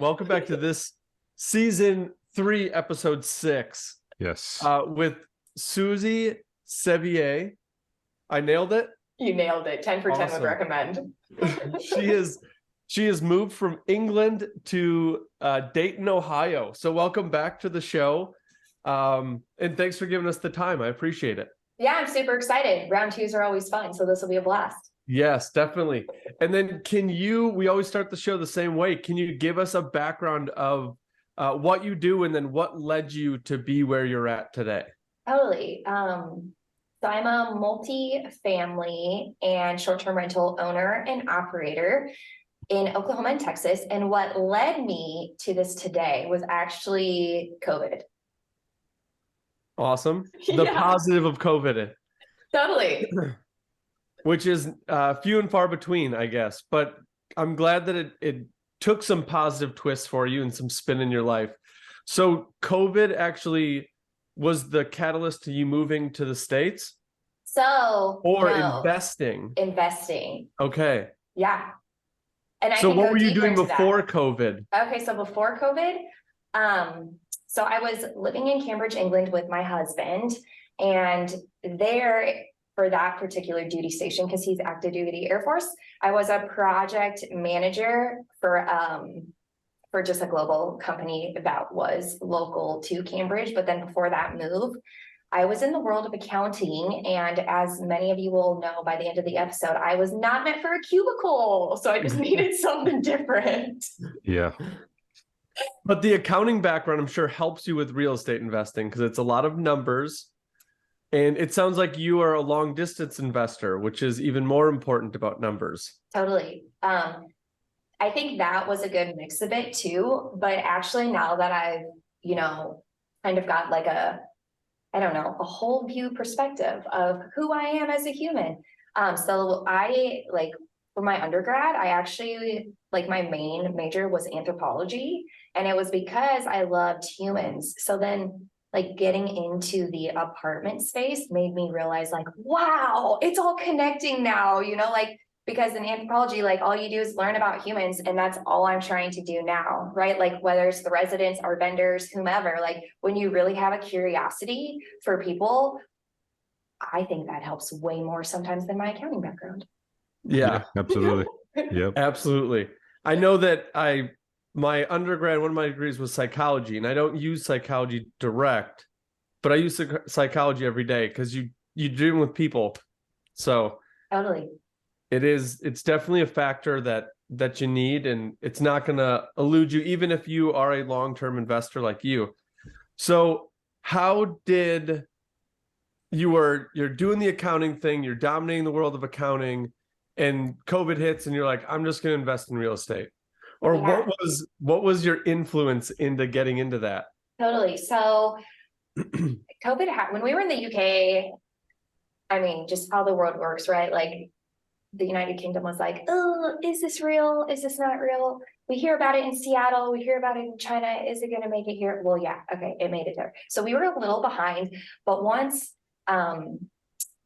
Welcome back to this season 3, episode 6. Yes. With Suzy Sevier. I nailed it? You nailed it. 10 for 10 Awesome. would recommend. She has moved from England to Dayton, Ohio. So welcome back to the show. And thanks for giving us the time. I appreciate it. Yeah, I'm super excited. Round 2s are always fun, so this will be a blast. Yes, definitely. And then we always start the show the same way. Can you give us a background of what you do and then what led you to be where you're at today? Totally. So I'm a multi-family and short-term rental owner and operator in Oklahoma and Texas. And what led me to this today was actually COVID. Awesome. The positive of COVID. Totally. Which is few and far between, I guess. But I'm glad that it took some positive twists for you and some spin in your life. So COVID actually was the catalyst to you moving to the States? Investing? Investing. Okay. Yeah. And so what were you doing before COVID? Okay, so before COVID, so I was living in Cambridge, England with my husband, and there for that particular duty station, because he's active duty Air Force, I was a project manager for just a global company that was local to Cambridge. But then before that move, I was in the world of accounting. And as many of you will know by the end of the episode, I was not meant for a cubicle. So I just needed something different. Yeah. But the accounting background, I'm sure, helps you with real estate investing because it's a lot of numbers. And it sounds like you are a long distance investor, which is even more important about numbers. Totally. I think that was a good mix of it too. But actually now that I've, kind of got like a whole view perspective of who I am as a human. So I for my undergrad, I actually my main major was anthropology, and it was because I loved humans. So then getting into the apartment space made me realize wow, it's all connecting now, because in anthropology, all you do is learn about humans, and that's all I'm trying to do now, right? Whether it's the residents or vendors, whomever, when you really have a curiosity for people, I think that helps way more sometimes than my accounting background. Yeah, absolutely. Yep. Absolutely. I know that my undergrad, one of my degrees was psychology, and I don't use psychology direct, but I use psychology every day because you deal with people. So totally. It's definitely a factor that you need, and it's not going to elude you, even if you are a long-term investor like you. So how did you're doing the accounting thing, you're dominating the world of accounting, and COVID hits and you're like, I'm just going to invest in real estate? Or what was your influence into getting into that? Totally. So COVID, when we were in the UK, just how the world works, right? The United Kingdom was oh, is this real? Is this not real? We hear about it in Seattle. We hear about it in China. Is it going to make it here? Well, yeah. Okay. It made it there. So we were a little behind, but once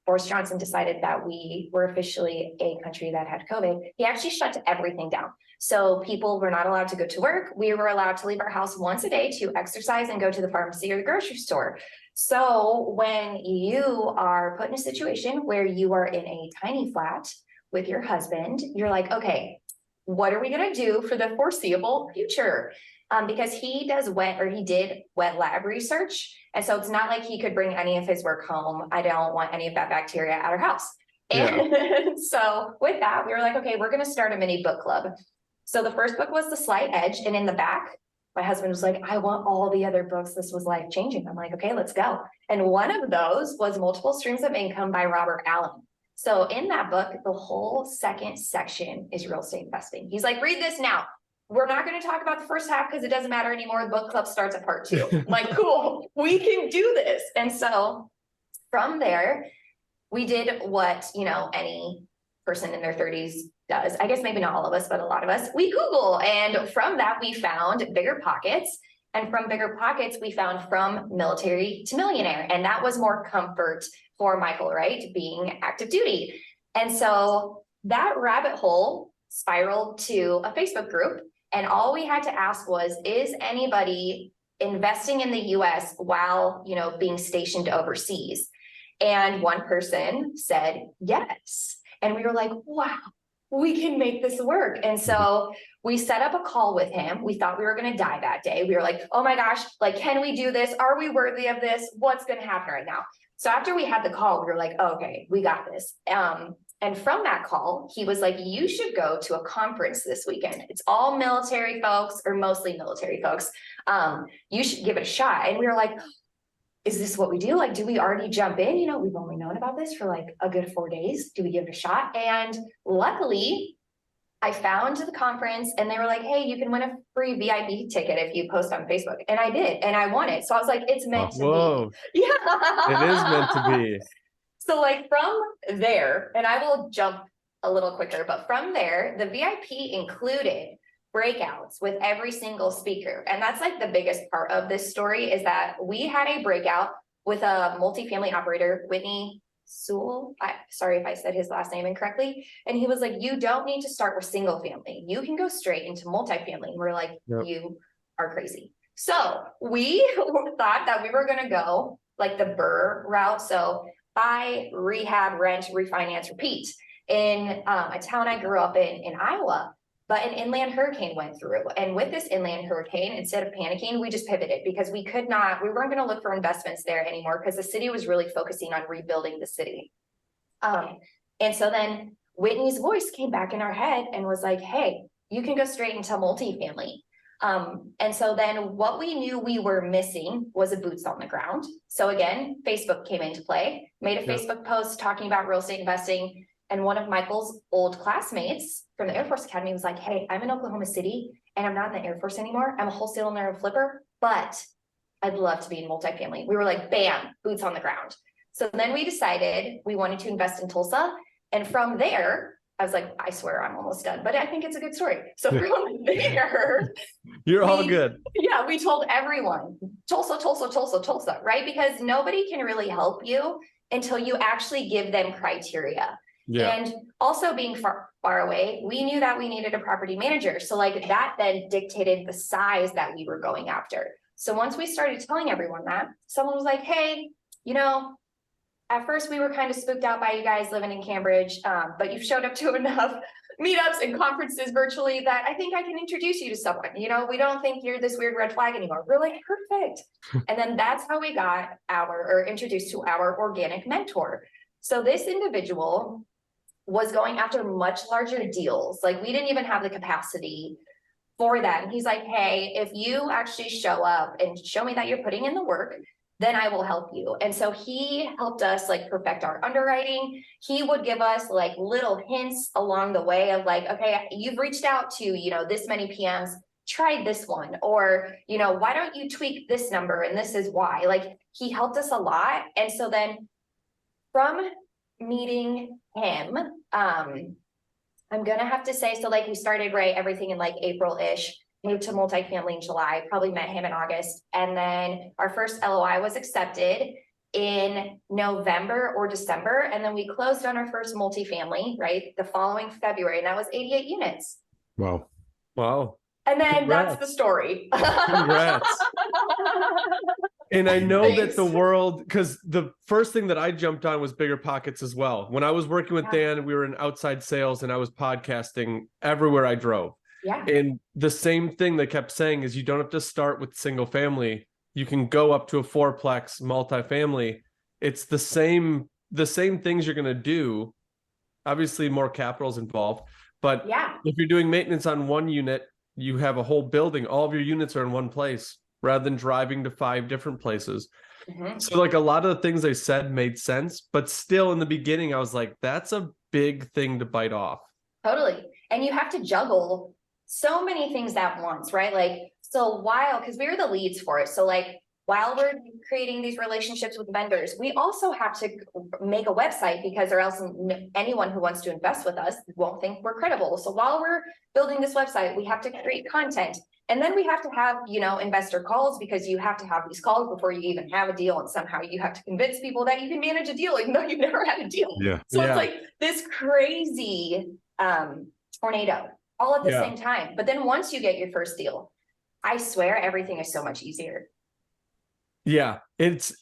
Boris Johnson decided that we were officially a country that had COVID, he actually shut everything down. So people were not allowed to go to work. We were allowed to leave our house once a day to exercise and go to the pharmacy or the grocery store. So when you are put in a situation where you are in a tiny flat with your husband, you're like, okay, what are we going to do for the foreseeable future? Because he did wet lab research. And so it's not like he could bring any of his work home. I don't want any of that bacteria at our house. And so with that, we were like, okay, we're going to start a mini book club. So the first book was The Slight Edge. And in the back, my husband was like, I want all the other books. This was life changing. I'm like, okay, let's go. And one of those was Multiple Streams of Income by Robert Allen. So in that book, the whole second section is real estate investing. He's like, read this now. We're not going to talk about the first half because it doesn't matter anymore. The book club starts at part 2. I'm like, cool, we can do this. And so from there, we did what, any person in their 30s does. I guess maybe not all of us, but a lot of us. We Google. And from that, we found Bigger Pockets. And from Bigger Pockets, we found From Military to Millionaire. And that was more comfort for Michael, right? Being active duty. And so that rabbit hole spiraled to a Facebook group. And all we had to ask was, is anybody investing in the US while, you know, being stationed overseas? And one person said yes. And we were like, wow, we can make this work. And so we set up a call with him. We thought we were going to die that day. We were like, oh my gosh, like, can we do this? Are we worthy of this? What's going to happen right now? So after we had the call, we were like, oh, okay, we got this. And from that call, he was like, you should go to a conference this weekend. It's all military folks, or mostly military folks. You should give it a shot. And we were like, is this what we do? Like, do we already jump in? You know, we've only known about this for like a good 4 days. Do we give it a shot? And luckily, I found the conference and they were like, hey, you can win a free VIP ticket if you post on Facebook. And I did, and I won it. So I was like, it's meant to be. Yeah. It is meant to be. So like from there, and I will jump a little quicker, but from there, the VIP included breakouts with every single speaker. And that's like the biggest part of this story, is that we had a breakout with a multifamily operator, Whitney Sewell. Sorry if I said his last name incorrectly. And he was like, you don't need to start with single family. You can go straight into multifamily. And we're like, yep. You are crazy. So we thought that we were going to go like the BRRRR route. So buy, rehab, rent, refinance, repeat. In a town I grew up in Iowa. But an inland hurricane went through. And with this inland hurricane, instead of panicking, we just pivoted, because we weren't going to look for investments there anymore, because the city was really focusing on rebuilding the city. And so then Whitney's voice came back in our head and was like, hey, you can go straight into multifamily. And so then what we knew we were missing was a boots on the ground. So again, Facebook came into play, made a Facebook post talking about real estate investing. And one of Michael's old classmates from the Air Force Academy was like, hey, I'm in Oklahoma City and I'm not in the Air Force anymore. I'm a wholesaler and flipper, but I'd love to be in multifamily. We were like, bam, boots on the ground. So then we decided we wanted to invest in Tulsa. And from there, I was like, I swear I'm almost done, but I think it's a good story. So from there, you're all good. Yeah, we told everyone, Tulsa, Tulsa, Tulsa, Tulsa, right? Because nobody can really help you until you actually give them criteria. Yeah. And also being far away, we knew that we needed a property manager. So like that then dictated the size that we were going after. So once we started telling everyone that, someone was like, hey, you know, at first we were kind of spooked out by you guys living in Cambridge, but you've showed up to enough meetups and conferences virtually that I think I can introduce you to someone. You know, we don't think you're this weird red flag anymore. We're like, perfect. And then that's how we got introduced to our organic mentor. So this individual was going after much larger deals. Like we didn't even have the capacity for that. And he's like, hey, if you actually show up and show me that you're putting in the work, then I will help you. And so he helped us like perfect our underwriting. He would give us like little hints along the way of like, okay, you've reached out to, you know, this many PMs, try this one, or, you know, why don't you tweak this number? And this is why. Like he helped us a lot. And so then from meeting him, I'm gonna have to say, so like we started everything in like April-ish, moved to multifamily in July, probably met him in August, and then our first LOI was accepted in November or December, and then we closed on our first multifamily the following February, and that was 88 units. Wow. And then Congrats. That's the story. Congrats. And I know that the world, because the first thing that I jumped on was Bigger Pockets as well. When I was working with Dan, we were in outside sales and I was podcasting everywhere I drove. Yeah. And the same thing they kept saying is you don't have to start with single family. You can go up to a fourplex multifamily. It's the same things you're going to do. Obviously more capital is involved, but if you're doing maintenance on one unit, you have a whole building. All of your units are in one place, rather than driving to 5 different places. Mm-hmm. So like a lot of the things they said made sense, but still in the beginning, I was like, that's a big thing to bite off. Totally. And you have to juggle so many things at once, right? Like, so because we were the leads for it. So like, while we're creating these relationships with vendors, we also have to make a website, because or else anyone who wants to invest with us won't think we're credible. So while we're building this website, we have to create content. And then we have to have, you know, investor calls, because you have to have these calls before you even have a deal. And somehow you have to convince people that you can manage a deal, even though you've never had a deal. Yeah. So it's like this crazy tornado all at the same time. But then once you get your first deal, I swear everything is so much easier. Yeah, it's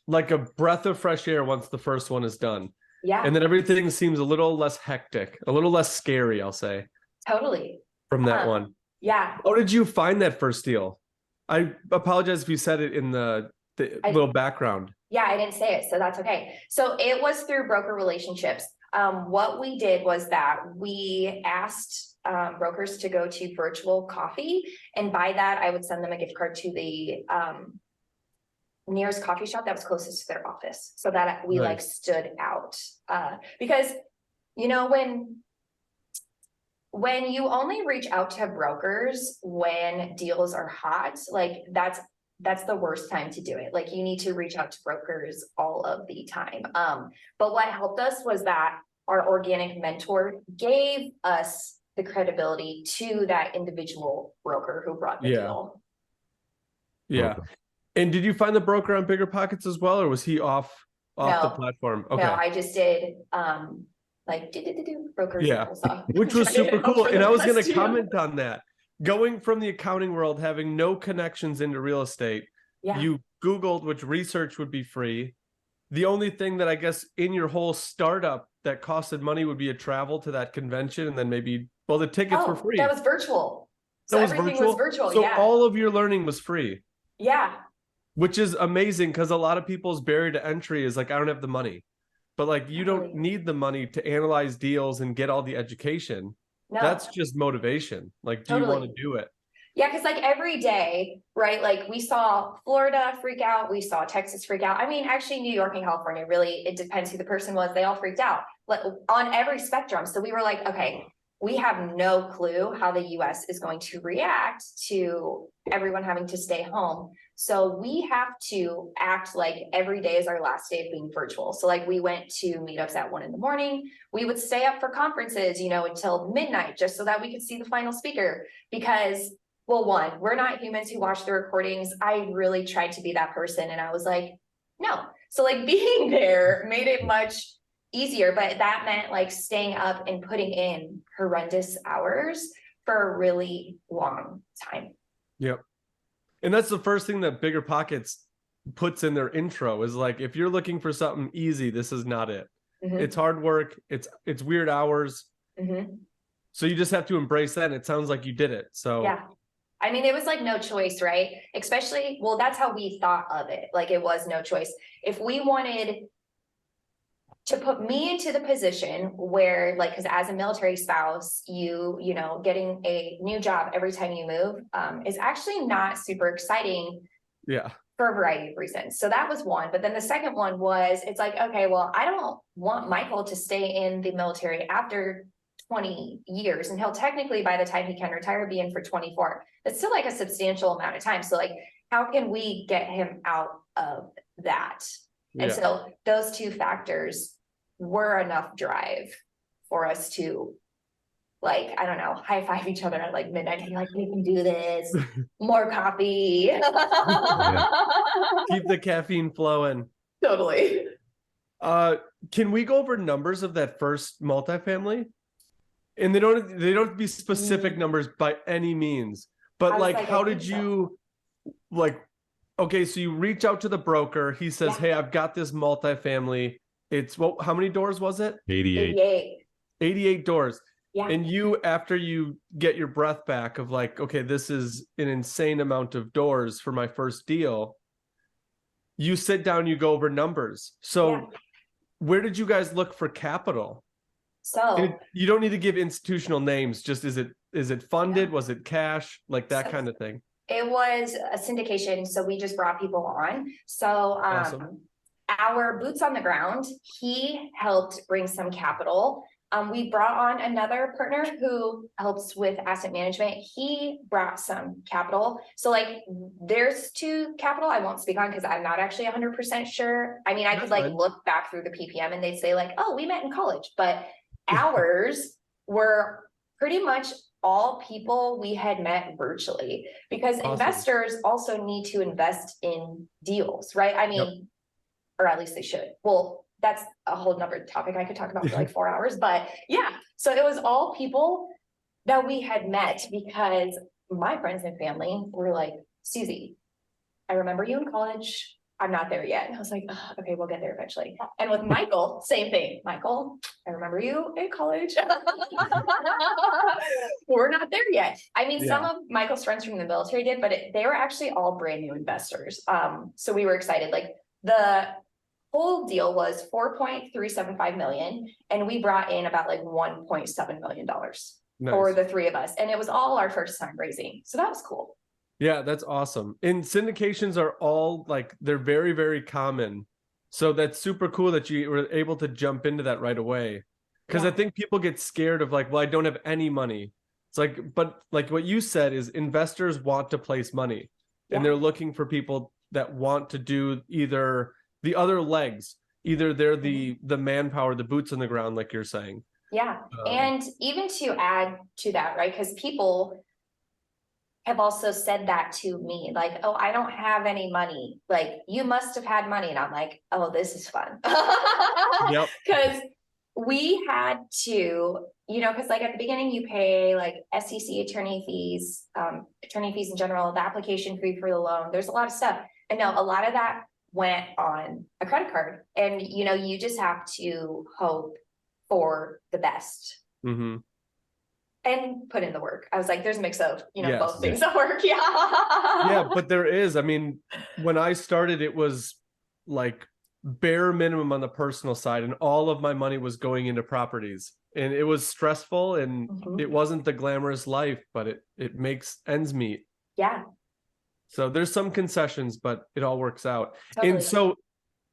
like a breath of fresh air once the first one is done. Yeah. And then everything seems a little less hectic, a little less scary, I'll say. Totally. From that one. Yeah. How did you find that first deal? I apologize if you said it in the little background. Yeah, I didn't say it, so that's okay. So it was through broker relationships. What we did was that we asked brokers to go to virtual coffee, and by that I would send them a gift card to the nearest coffee shop that was closest to their office, so that we like stood out. Because you know, when you only reach out to brokers when deals are hot, like that's the worst time to do it. Like you need to reach out to brokers all of the time. But what helped us was that our organic mentor gave us the credibility to that individual broker who brought the deal. Yeah. Okay. And did you find the broker on Bigger Pockets as well, or was he off the platform? Okay. No, I just did like brokers. Yeah, which was super cool. And I was going to comment on that. Going from the accounting world, having no connections into real estate, you Googled which research would be free. The only thing that I guess in your whole startup that costed money would be a travel to that convention, and then maybe, well, the tickets were free. That was virtual. So everything was virtual. So all of your learning was free. Yeah. Which is amazing, because a lot of people's barrier to entry is like, I don't have the money. But like, you don't need the money to analyze deals and get all the education. No. That's just motivation. Like, do you want to do it? Yeah, because like every day, right? Like we saw Florida freak out, we saw Texas freak out. I mean, actually New York and California, really, it depends who the person was. They all freaked out, like on every spectrum. So we were like, okay, we have no clue how the US is going to react to everyone having to stay home. So we have to act like every day is our last day of being virtual. So like we went to meetups at 1 a.m. We would stay up for conferences, you know, until midnight, just so that we could see the final speaker. Because, well, one, we're not humans who watch the recordings. I really tried to be that person, and I was like, no. So like being there made it much easier, but that meant like staying up and putting in horrendous hours for a really long time. Yep. And that's the first thing that Bigger Pockets puts in their intro, is like, if you're looking for something easy, this is not it. Mm-hmm. It's hard work. It's weird hours. Mm-hmm. So you just have to embrace that. And it sounds like you did it. So yeah. I mean, it was like no choice, right? Especially, well, that's how we thought of it. Like it was no choice. If we wanted to put me into the position where, like, because as a military spouse, you know, getting a new job every time you move is actually not super exciting. Yeah. For a variety of reasons. So that was one. But then the second one was, it's like, okay, well, I don't want Michael to stay in the military after 20 years. And he'll technically, by the time he can retire, be in for 24. It's still like a substantial amount of time. So like, how can we get him out of that? And so those two factors were enough drive for us to, like, I don't know, high five each other at like midnight and be like, we can do this, more coffee. Keep the caffeine flowing. Totally. Can we go over numbers of that first multifamily? And they don't be specific numbers by any means, but like how did you, like, okay, so you reach out to the broker, he says, hey, I've got this multifamily. It's how many doors was it? 88 doors. Yeah. And you, after you get your breath back of like, okay, this is an insane amount of doors for my first deal, you sit down, you go over numbers. So where did you guys look for capital? So you don't need to give institutional names. Just is it funded? Was it cash? Like that kind of thing. It was a syndication. So we just brought people on. So awesome. Our boots on the ground, he helped bring some capital. We brought on another partner who helps with asset management. He brought some capital. So like there's two capital I won't speak on because I'm not actually 100% sure. I mean, I could like look back through the PPM and they'd say like, oh, we met in college, but ours were pretty much all people we had met virtually, because investors also need to invest in deals, right? I mean, or at least they should. Well, that's a whole nother topic I could talk about for like 4 hours, but yeah. So it was all people that we had met because my friends and family were like, Suzy, I remember you in college. I'm not there yet. And I was like, "Ugh, okay, we'll get there eventually." And with Michael, same thing. Michael, I remember you in college. We're not there yet. I mean, some of Michael's friends from the military did, but they were actually all brand new investors. So we were excited. Like the whole deal was 4.375 million, and we brought in about like $1.7 million for the three of us. And it was all our first time raising. So that was cool. Yeah, that's awesome. And syndications are all like, they're very, very common. So that's super cool that you were able to jump into that right away. Because I think people get scared of like, well, I don't have any money. It's like, but like what you said is investors want to place money and they're looking for people that want to do either the other legs, either they're the manpower, the boots on the ground, like you're saying. Yeah. And even to add to that, right? Because people have also said that to me, like, oh, I don't have any money. Like, you must have had money. And I'm like, oh, this is fun. Yep. Because we had to, you know, because like at the beginning you pay like SEC attorney fees in general, the application fee for the loan. There's a lot of stuff. And no, a lot of that went on a credit card. And, you know, you just have to hope for the best. Mm-hmm. And put in the work. I was like, there's a mix of, you know, both things that work. Yeah. Yeah, but there is. I mean, when I started, it was like bare minimum on the personal side, and all of my money was going into properties. And it was stressful, and it wasn't the glamorous life, but it makes ends meet. Yeah. So there's some concessions, but it all works out. Totally. And so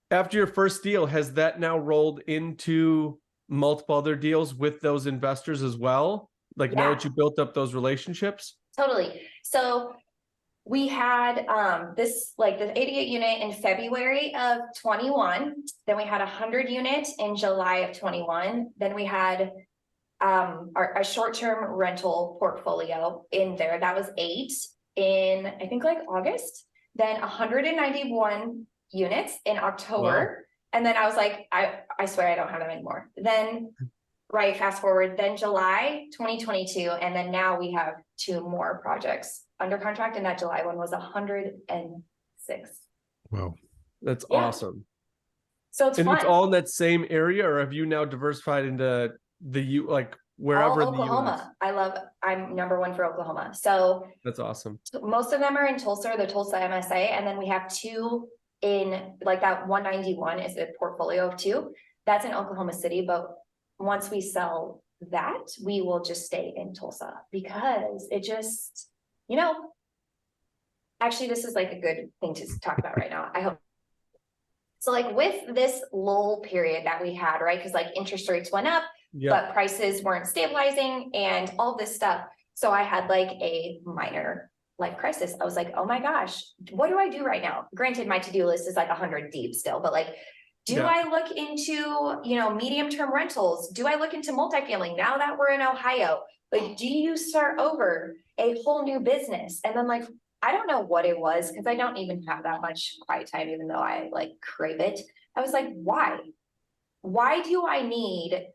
after your first deal, has that now rolled into multiple other deals with those investors as well? Like now that you built up those relationships? Totally. So we had this 88 unit in February of 21. Then we had 100 unit in July of 21. Then we had our short-term rental portfolio in there. That was 8 in, I think, like August. Then 191 units in October. Wow. And then I was like, I swear I don't have them anymore. Then right, fast forward, then July 2022, and then now we have 2 more projects under contract, and that July one was 106. Wow, that's awesome. So it's fun. It's all in that same area, or have you now diversified into like wherever in the US? I'm #1 for Oklahoma. So that's awesome. Most of them are in Tulsa, the Tulsa MSA, and then we have 2 in like that 191 is a portfolio of 2. That's in Oklahoma City, but once we sell that, we will just stay in Tulsa because it just, you know, actually, this is like a good thing to talk about right now. I hope. So like with this lull period that we had, right? Because like interest rates went up, but prices weren't stabilizing and all this stuff. So I had like a minor life crisis. I was like, oh my gosh, what do I do right now? Granted, my to-do list is like 100 deep still, but like, do I look into, you know, medium-term rentals? Do I look into multifamily now that we're in Ohio? Like, do you start over a whole new business? And then like, I don't know what it was because I don't even have that much quiet time, even though I like crave it. I was like, why? Why do I need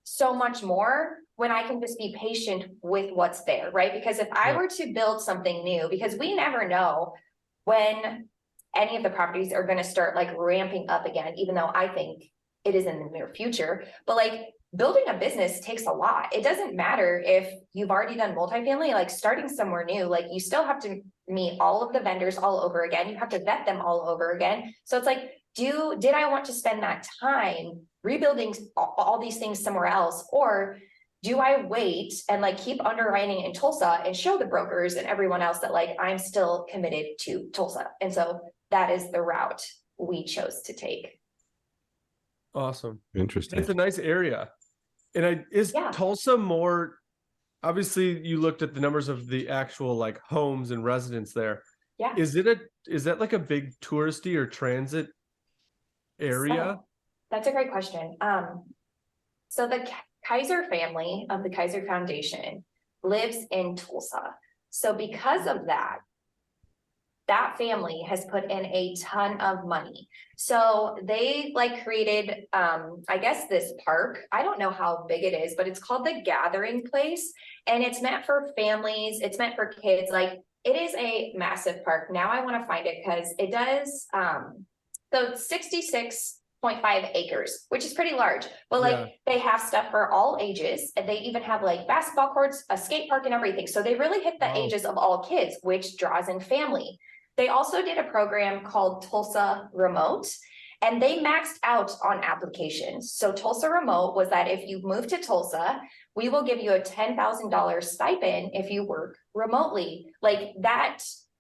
so much more when I can just be patient with what's there, right? Because if I were to build something new, because we never know when any of the properties are going to start like ramping up again, even though I think it is in the near future. But like building a business takes a lot. It doesn't matter if you've already done multifamily, like starting somewhere new, like you still have to meet all of the vendors all over again. You have to vet them all over again. So it's like, did I want to spend that time rebuilding all these things somewhere else? Or do I wait and like keep underwriting in Tulsa and show the brokers and everyone else that like I'm still committed to Tulsa? And so that is the route we chose to take. Awesome. Interesting. It's a nice area. And is Tulsa more, obviously you looked at the numbers of the actual like homes and residents there. Yeah. Is that like a big touristy or transit area? So, that's a great question. So the Kaiser family of the Kaiser Foundation lives in Tulsa. So because of that that family has put in a ton of money. So they like created, I guess this park, I don't know how big it is, but it's called the Gathering Place, and it's meant for families. It's meant for kids. Like, it is a massive park. Now I want to find it because it does, so it's 66.5 acres, which is pretty large, but like they have stuff for all ages. And they even have like basketball courts, a skate park, and everything. So they really hit the ages of all kids, which draws in family. They also did a program called Tulsa Remote, and they maxed out on applications. So Tulsa Remote was that if you move to Tulsa, we will give you a $10,000 stipend if you work remotely. Like, that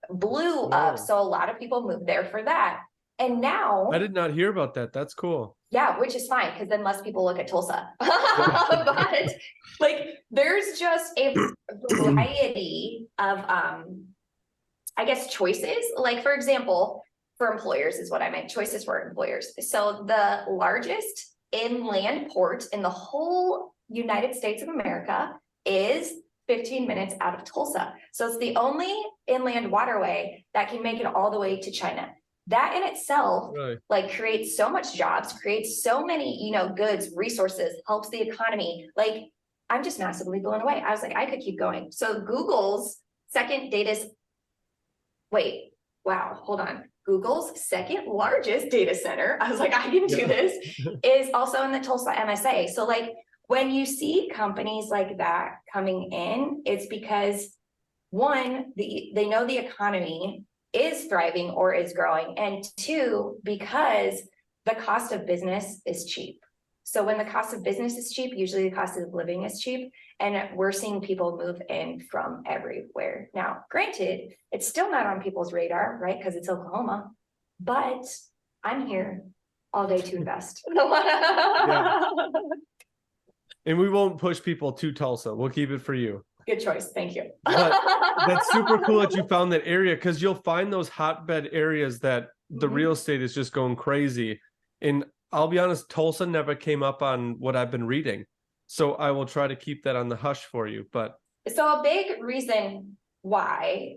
blew up. So a lot of people moved there for that. And now I did not hear about that. That's cool. Yeah, which is fine, because then less people look at Tulsa. But like, there's just a variety of I guess choices. Like, for example, for employers is what I meant, choices for employers. So the largest inland port in the whole United States of America is 15 minutes out of Tulsa. So it's the only inland waterway that can make it all the way to China. That in itself, like, creates so much jobs, creates so many, goods, resources, helps the economy. Like, I'm just massively blown away. I was like, I could keep going. So Google's second largest data center, I was like, I can do this, is also in the Tulsa MSA. So like, when you see companies like that coming in, it's because, one, they know the economy is thriving or is growing, and two, because the cost of business is cheap. So when the cost of business is cheap, usually the cost of living is cheap, and we're seeing people move in from everywhere. Now, granted, it's still not on people's radar, right? Because it's Oklahoma, but I'm here all day to invest. And we won't push people to Tulsa. We'll keep it for you. Good choice. Thank you. But that's super cool that you found that area, because you'll find those hotbed areas that the real estate is just going crazy. And I'll be honest, Tulsa never came up on what I've been reading. So I will try to keep that on the hush for you. But so a big reason why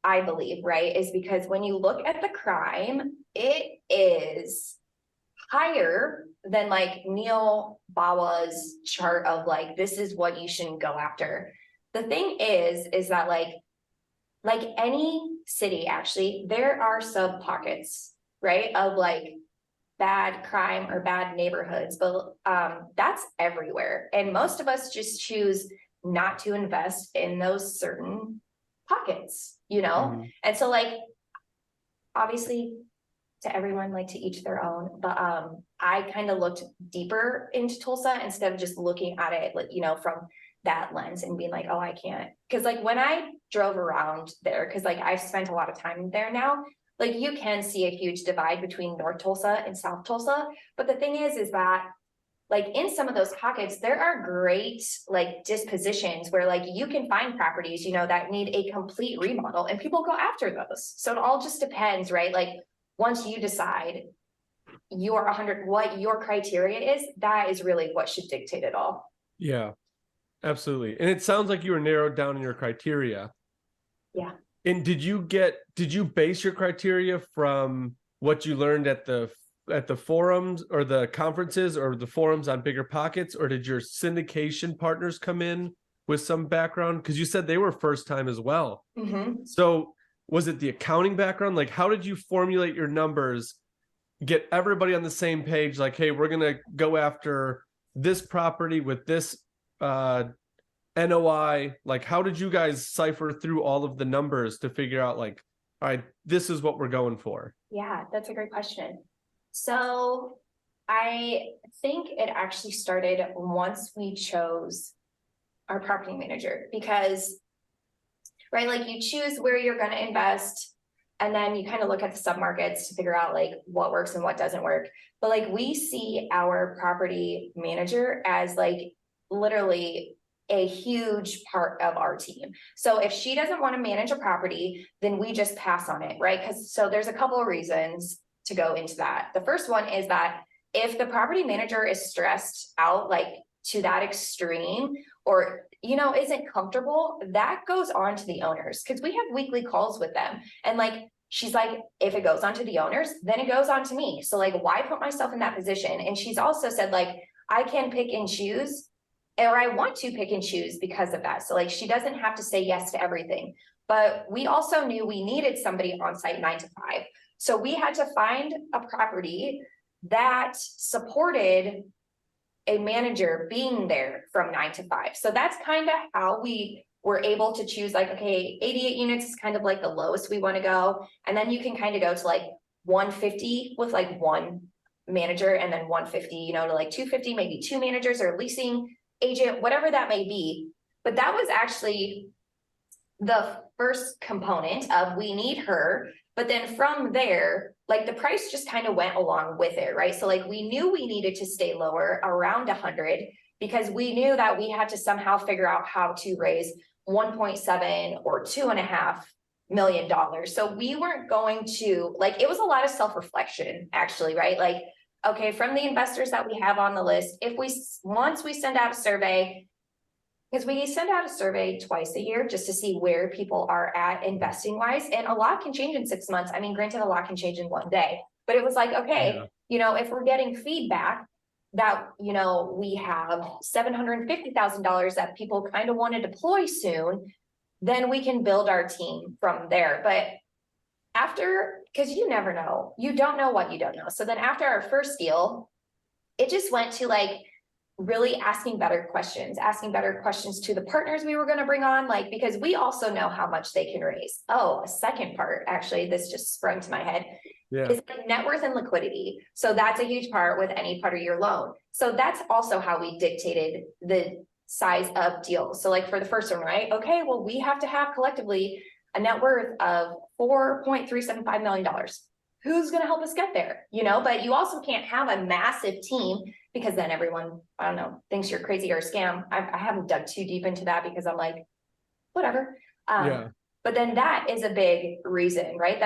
I believe, right, is because when you look at the crime, it is higher than like Neil Bawa's chart of like, this is what you shouldn't go after. The thing is that like any city, actually, there are sub pockets, right, of like bad crime or bad neighborhoods, but that's everywhere. And most of us just choose not to invest in those certain pockets, And so like, obviously, to everyone, like, to each their own, but I kind of looked deeper into Tulsa instead of just looking at it, like, from that lens and being like, oh, I can't. Because like, when I drove around there, because like I've spent a lot of time there now, like, you can see a huge divide between North Tulsa and South Tulsa. But the thing is that like, in some of those pockets, there are great like dispositions where like you can find properties, that need a complete remodel, and people go after those. So it all just depends, right? Like, once you decide you are 100, what your criteria is, that is really what should dictate it all. Yeah, absolutely. And it sounds like you were narrowed down in your criteria. Yeah. And did you base your criteria from what you learned at the forums or the conferences or the forums on Bigger Pockets, or did your syndication partners come in with some background? Because you said they were first time as well. So was it the accounting background? Like, how did you formulate your numbers, get everybody on the same page? Like, hey, we're going to go after this property with this NOI. Like, how did you guys cipher through all of the numbers to figure out like, all right, this is what we're going for? Yeah, that's a great question. So I think it actually started once we chose our property manager, because right, like, you choose where you're going to invest, and then you kind of look at the submarkets to figure out like what works and what doesn't work. But like, we see our property manager as like literally a huge part of our team. So if she doesn't want to manage a property, then we just pass on it, right? So there's a couple of reasons to go into that. The first one is that if the property manager is stressed out, like to that extreme or, you know, isn't comfortable, that goes on to the owners because we have weekly calls with them. And like, she's like, if it goes on to the owners, then it goes on to me. So like, why put myself in that position? And she's also said like, I can pick and choose, or I want to pick and choose because of that. So like, she doesn't have to say yes to everything. But we also knew we needed somebody on site 9 to 5. So we had to find a property that supported a manager being there from 9 to 5. So that's kind of how we were able to choose like, okay, 88 units is kind of like the lowest we want to go. And then you can kind of go to like 150 with like one manager, and then 150, you know, to like 250, maybe 2 managers or leasing agent, whatever that may be. But that was actually the first component of we need her. But then from there, like the price just kind of went along with it, right? So like we knew we needed to stay lower around 100 because we knew that we had to somehow figure out how to raise 1.7 or $2.5 million. So we weren't going to, like, it was a lot of self-reflection actually, right? Like, okay, from the investors that we have on the list, once we send out a survey, because we send out a survey twice a year just to see where people are at investing wise, and a lot can change in 6 months. I mean, granted, a lot can change in one day, but it was like, okay, you know, if we're getting feedback that, you know, we have $750,000 that people kind of want to deploy soon, then we can build our team from there. But after, because you never know, you don't know what you don't know. So then after our first deal, it just went to like really asking better questions to the partners we were going to bring on, like, because we also know how much they can raise. Oh, a second part, actually, this just sprung to my head, is like net worth and liquidity. So that's a huge part with any part of your loan. So that's also how we dictated the size of deals. So like for the first one, right? Okay, well, we have to have collectively a net worth of $4.375 million. Who's going to help us get there? You know, but you also can't have a massive team because then everyone, I don't know, thinks you're crazy or a scam. I haven't dug too deep into that because I'm like, whatever. But then that is a big reason, right?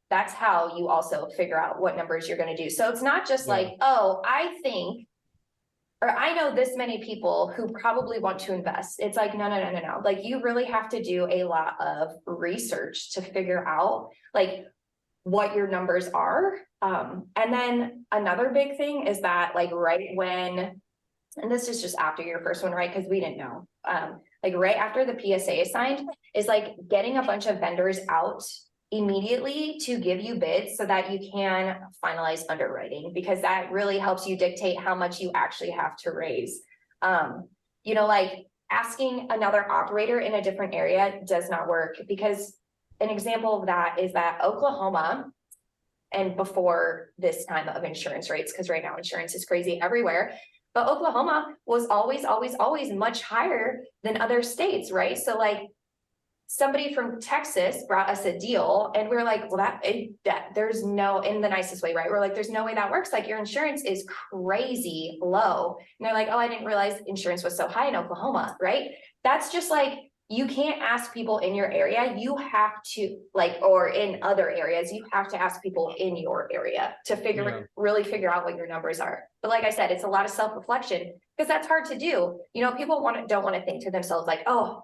That's how you also figure out what numbers you're going to do. So it's not just like, oh, I think, or I know this many people who probably want to invest. It's like, no. Like you really have to do a lot of research to figure out like what your numbers are. And then another big thing is that like right when, and this is just after your first one, right? Because we didn't know, like right after the PSA is signed is like getting a bunch of vendors out immediately to give you bids so that you can finalize underwriting, because that really helps you dictate how much you actually have to raise. You know, like asking another operator in a different area does not work, because an example of that is that Oklahoma, and before this time of insurance rates, because right now insurance is crazy everywhere, but Oklahoma was always much higher than other states, right? So like somebody from Texas brought us a deal and we were like, well, that there's no, in the nicest way, right? We're like, there's no way that works. Like your insurance is crazy low. And they're like, oh, I didn't realize insurance was so high in Oklahoma, right? That's just like, you can't ask people in your area. You have to like, or in other areas, you have to ask people in your area to really figure out what your numbers are. But like I said, it's a lot of self-reflection because that's hard to do. You know, people don't want to think to themselves like, oh,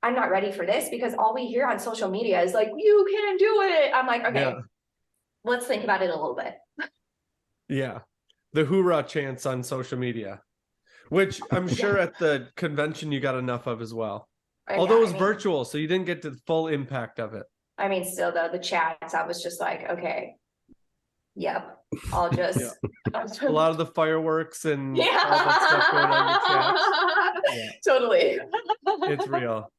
I'm not ready for this, because all we hear on social media is like, you can do it. I'm like, okay, let's think about it a little bit. The hoorah chants on social media, which I'm sure at the convention you got enough of as well. Although it was virtual, so you didn't get the full impact of it. I mean, still though, the chats, I was just like, okay, I'll just a lot of the fireworks and all that stuff going on in the chat. Totally. It's real.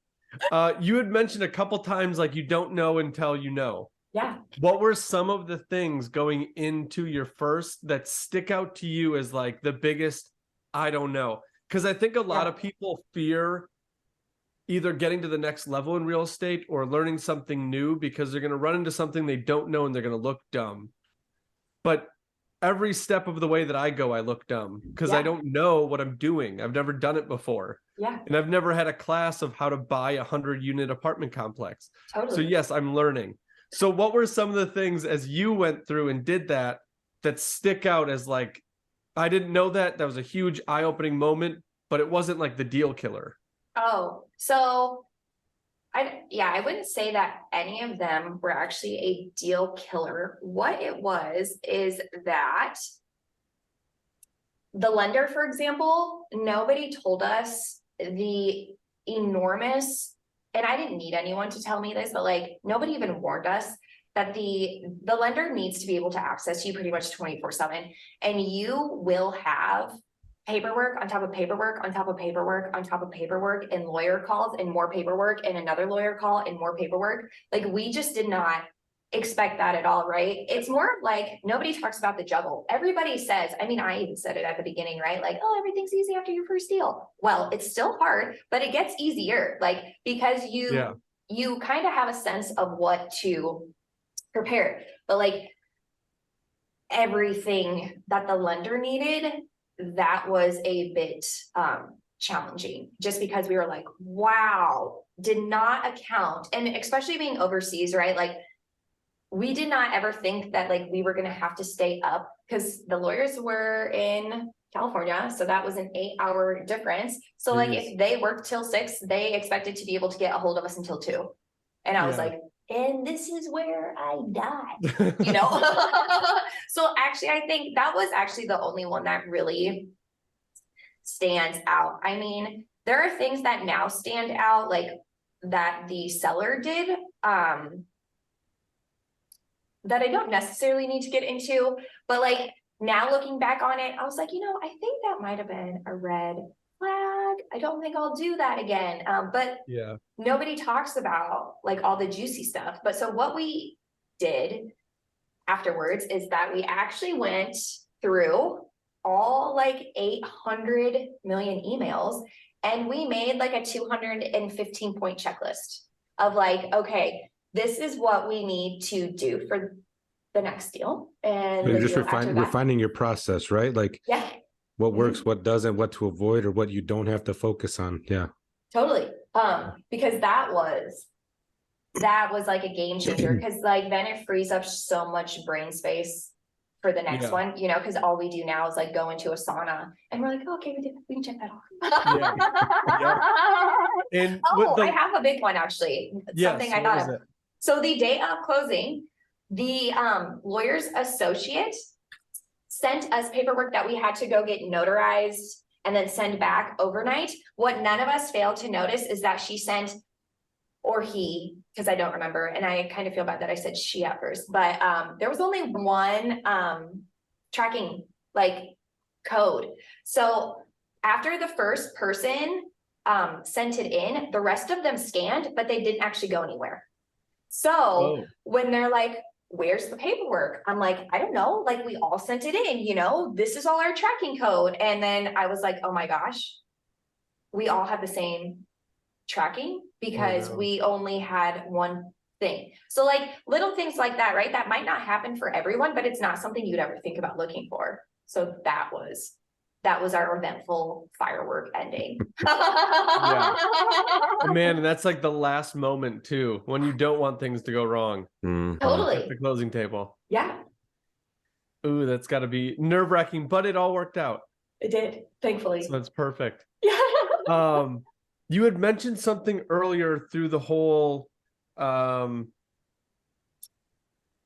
You had mentioned a couple times like you don't know until you know. What were some of the things going into your first that stick out to you as like the biggest I don't know? Because I think a lot of people fear either getting to the next level in real estate or learning something new because they're going to run into something they don't know and they're going to look dumb. But every step of the way that I go, I look dumb because I don't know what I'm doing. I've never done it before. And I've never had a class of how to buy a 100-unit apartment complex. So yes, I'm learning. So what were some of the things as you went through and did that stick out as like, I didn't know that was a huge eye-opening moment, but it wasn't like the deal killer. Oh, so I wouldn't say that any of them were actually a deal killer. What it was is that the lender, for example, nobody told us the enormous, and I didn't need anyone to tell me this, but like nobody even warned us that the lender needs to be able to access you pretty much 24/7, and you will have paperwork on top of paperwork on top of paperwork on top of paperwork, and lawyer calls and more paperwork and another lawyer call and more paperwork. Like, we just did not expect that at all, right? It's more like nobody talks about the juggle. Everybody says, I mean, I even said it at the beginning, right? Like, oh, everything's easy after your first deal. Well, it's still hard, but it gets easier, like, because you kind of have a sense of what to prepare. But like everything that the lender needed, that was a bit challenging, just because we were like, wow, did not account. And especially being overseas, right? Like, we did not ever think that like we were going to have to stay up, because the lawyers were in California. So that was an 8-hour difference. So like if they worked till 6, they expected to be able to get a hold of us until 2. And I was like, and this is where I died, you know? So actually, I think that was actually the only one that really stands out. I mean, there are things that now stand out, like that the seller did, that I don't necessarily need to get into, but like now looking back on it, I was like, you know, I think that might have been a red flag. I don't think I'll do that again. But nobody talks about like all the juicy stuff. But so what we did afterwards is that we actually went through all like 800 million emails, and we made like a 215 point checklist of like, okay, this is what we need to do for the next deal. And you're just refining your process, right? Like, what works, what doesn't, what to avoid, or what you don't have to focus on. Yeah, totally. Because that was like a game changer, because like then it frees up so much brain space for the next one, you know, because all we do now is like go into a sauna and we're like, oh, okay, we can check that off. And I have a big one actually. Something I thought of. So the day of closing, the lawyer's associate sent us paperwork that we had to go get notarized and then send back overnight. What none of us failed to notice is that she sent, or he, because I don't remember, and I kind of feel bad that I said she at first, but there was only one tracking like code. So after the first person sent it in, the rest of them scanned, but they didn't actually go anywhere. So when they're like, where's the paperwork? I'm like, I don't know. Like, we all sent it in, you know, this is all our tracking code. And then I was like, oh my gosh, we all have the same tracking, because we only had one thing. So like little things like that, right? That might not happen for everyone, but it's not something you'd ever think about looking for. So that was our eventful firework ending. Man, and that's like the last moment too, when you don't want things to go wrong. Totally. At the closing table. Yeah. Ooh, that's got to be nerve-wracking, but it all worked out. It did, thankfully. So that's perfect. You had mentioned something earlier through the whole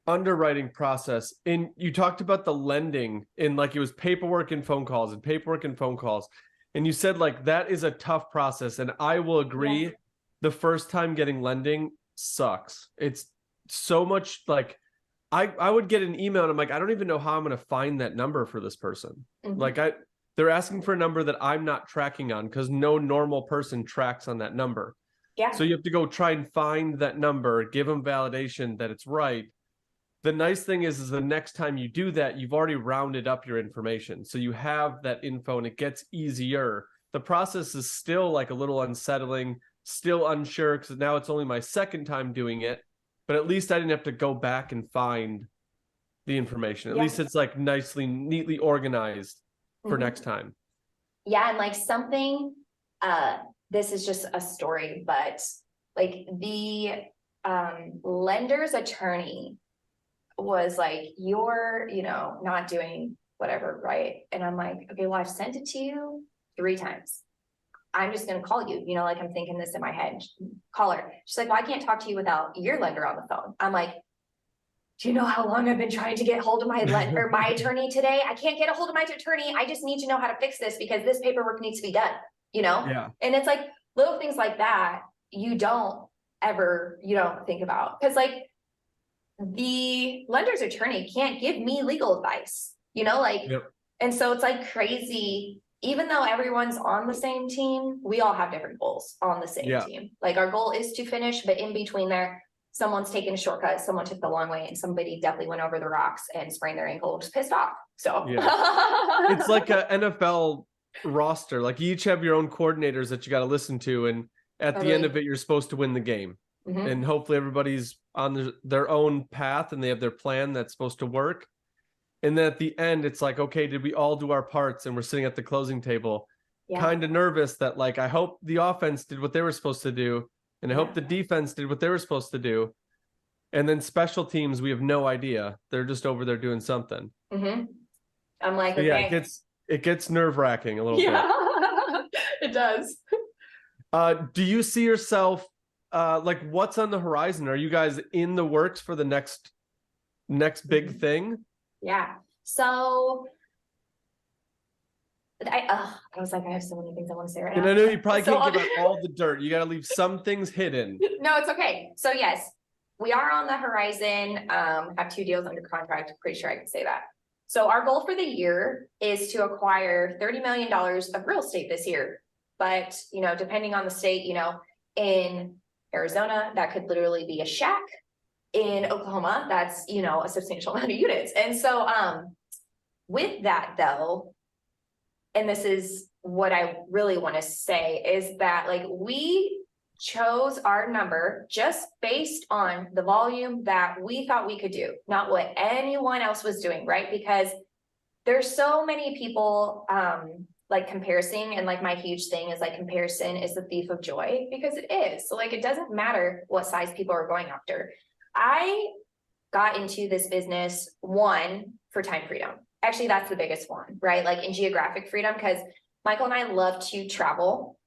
underwriting process, and you talked about the lending, and like it was paperwork and phone calls and paperwork and phone calls, and you said like that is a tough process, and I will agree. The first time getting lending sucks. It's so much like I would get an email and I'm like, I don't even know how I'm going to find that number for this person. Like they're asking for a number that I'm not tracking on, because no normal person tracks on that number. So you have to go try and find that number, give them validation that it's right. The nice thing is the next time you do that, you've already rounded up your information. So you have that info and it gets easier. The process is still like a little unsettling, still unsure, because now it's only my second time doing it. But at least I didn't have to go back and find the information. At least it's like neatly organized for next time. Yeah, and like something, this is just a story, but like the lender's attorney was like, you're, you know, not doing whatever, right? And I'm like, okay, well, I've sent it to you 3 times. I'm just going to call you, you know, like I'm thinking this in my head, call her. She's like, well, I can't talk to you without your lender on the phone. I'm like, do you know how long I've been trying to get hold of my lender, my attorney today? I can't get a hold of my attorney. I just need to know how to fix this because this paperwork needs to be done, you know? Yeah. And it's like little things like that you don't think about, because like the lender's attorney can't give me legal advice, you know, like, Yep. and so it's like crazy. Even though everyone's on the same team, we all have different goals on the same team. Like our goal is to finish, but in between there, someone's taken a shortcut, someone took the long way, and somebody definitely went over the rocks and sprained their ankle, just pissed off. So it's like a NFL roster. Like you each have your own coordinators that you got to listen to, and at the end of it, you're supposed to win the game. Mhm. And hopefully everybody's on their own path and they have their plan that's supposed to work. And then at the end, it's like, okay, did we all do our parts? And we're sitting at the closing table, kind of nervous that like, I hope the offense did what they were supposed to do. And I hope the defense did what they were supposed to do. And then special teams, we have no idea. They're just over there doing something. Mhm. I'm like, So okay. yeah, it gets nerve-wracking a little bit. It does. Do you see yourself like what's on the horizon? Are you guys in the works for the next big thing? Yeah. So I was like, I have so many things I want to say right now. And I know you probably So can't give out all the dirt. You got to leave some things hidden. No, it's okay. So yes, we are on the horizon. Have 2 deals under contract. Pretty sure I can say that. So our goal for the year is to acquire $30 million of real estate this year. But, you know, depending on the state, you know, in Arizona, that could literally be a shack. In Oklahoma, that's, you know, a substantial amount of units. And so with that though, and this is what I really want to say, is that like we chose our number just based on the volume that we thought we could do, not what anyone else was doing, right? Because there's so many people like comparison, and like my huge thing is like comparison is the thief of joy, because it is. So like it doesn't matter what size people are going after. I got into this business, one, for time freedom. Actually, that's the biggest one, right? Like in geographic freedom, because Michael and I love to travel.